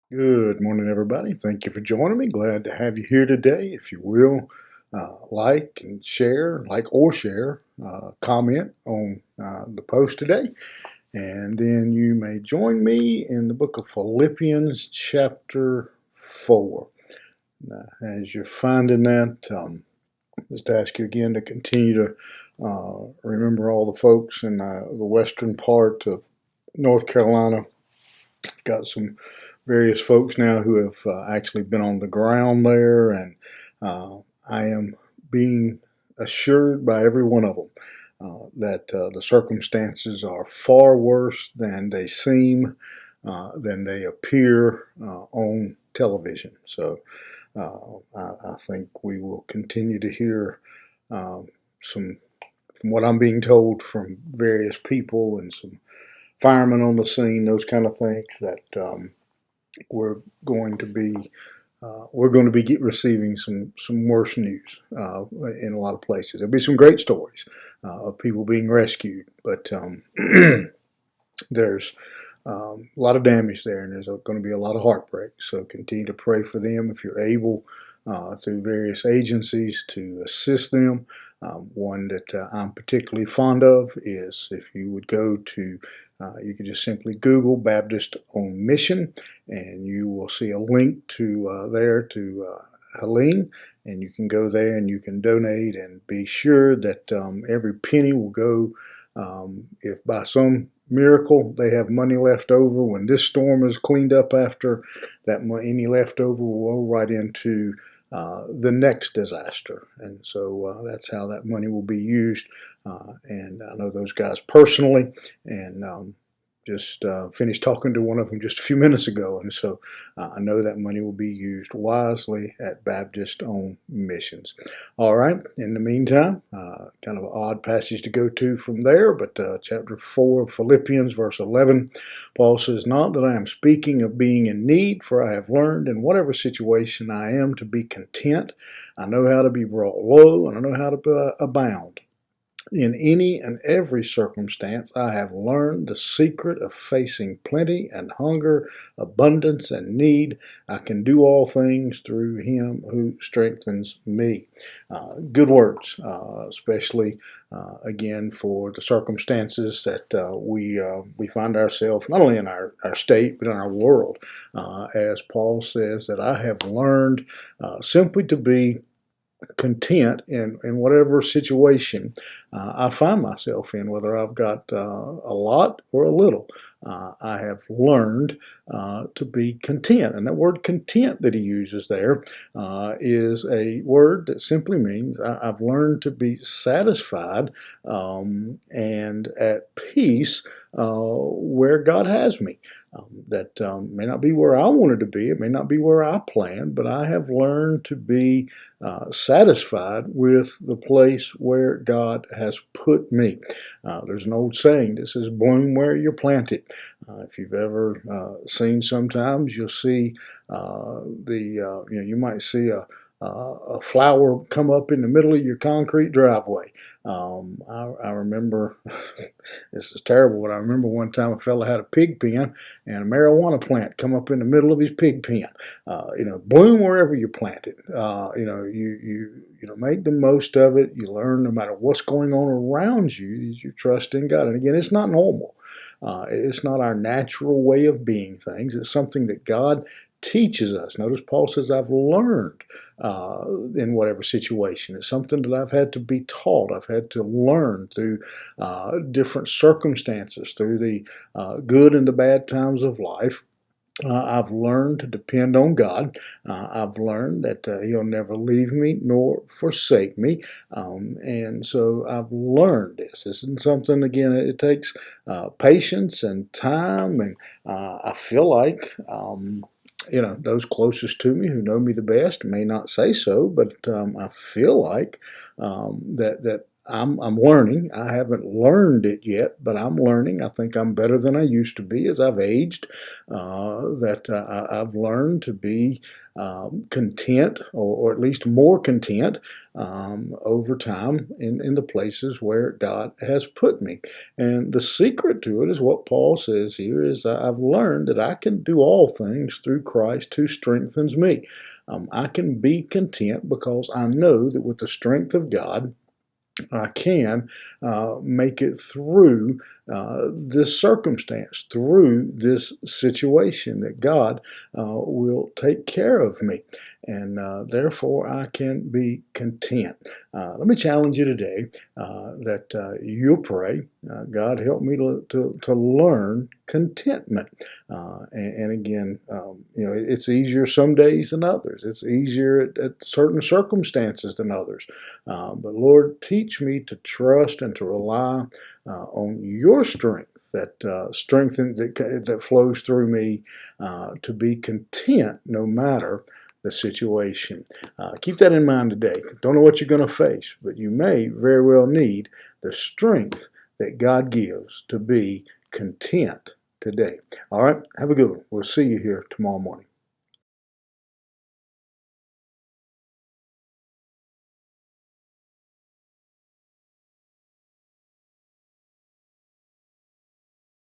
Good morning, everybody. Thank you for joining me. Glad to have you here today. If you will, like and share, comment on the post today. And then you may join me in the book of Philippians, chapter 4. As you're finding that, just ask you again to continue to remember all the folks in the western part of North Carolina. Got some various folks now who have actually been on the ground there, and I am being assured by every one of them that the circumstances are far worse than they seem, than they appear on television. So I think we will continue to hear some, from what I'm being told from various people and some firemen on the scene, those kind of things, that we're going to be receiving some worse news in a lot of places. There'll be some great stories of people being rescued, but there's a lot of damage there, and there's going to be a lot of heartbreak. So continue to pray for them if you're able, through various agencies, to assist them. One that I'm particularly fond of is if you would go to, you could just simply Google Baptist on Mission, and you will see a link to there to Helene, and you can go there and you can donate, and be sure that every penny will go. If by some miracle they have money left over when this storm is cleaned up, after that, any leftover will go right into the next disaster. And so that's how that money will be used. And I know those guys personally, and just finished talking to one of them just a few minutes ago, and so I know that money will be used wisely at Baptist on Missions. All right, in the meantime, kind of an odd passage to go to from there, but chapter 4 of Philippians, verse 11, Paul says, "Not that I am speaking of being in need, for I have learned in whatever situation I am to be content. I know how to be brought low, and I know how to abound. In any and every circumstance, I have learned the secret of facing plenty and hunger, abundance and need. I can do all things through Him who strengthens me." Good words, especially again for the circumstances that we find ourselves, not only in our state but in our world. As Paul says, that I have learned simply to be content in whatever situation I find myself in, whether I've got a lot or a little. I have learned to be content. And that word content that he uses there is a word that simply means I've learned to be satisfied and at peace where God has me. That may not be where I wanted to be, it may not be where I planned, but I have learned to be satisfied with the place where God has put me. There's an old saying that says, "Bloom where you're planted." If you've ever seen, sometimes you'll see you might see a flower come up in the middle of your concrete driveway. I remember, this is terrible, but I remember one time a fella had a pig pen, and a marijuana plant come up in the middle of his pig pen. Bloom wherever you're planted. You make the most of it. You learn no matter what's going on around you, you trust in God. And again, it's not normal. It's not our natural way of being things. It's something that God teaches us. Notice Paul says, I've learned in whatever situation. It's something that I've had to be taught. I've had to learn through different circumstances, through the good and the bad times of life. I've learned to depend on God. I've learned that He'll never leave me nor forsake me. And so I've learned this. This isn't something, again, it takes patience and time. And I feel like, those closest to me who know me the best may not say so, but I feel like that I'm learning. I haven't learned it yet, but I'm learning. I think I'm better than I used to be as I've aged. That I've learned to be content, or at least more content over time in the places where God has put me. And the secret to it is what Paul says here is I've learned that I can do all things through Christ who strengthens me. I can be content because I know that with the strength of God, I can make it through this circumstance, through this situation, that God will take care of me. And therefore, I can be content. Let me challenge you today that you'll pray, God, help me to learn contentment. And again, it's easier some days than others. It's easier at certain circumstances than others. But Lord, teach me to trust and to rely on your strength, that that flows through me, to be content no matter the situation. Keep that in mind today. Don't know what you're going to face, but you may very well need the strength that God gives to be content today. All right, have a good one. We'll see you here tomorrow morning.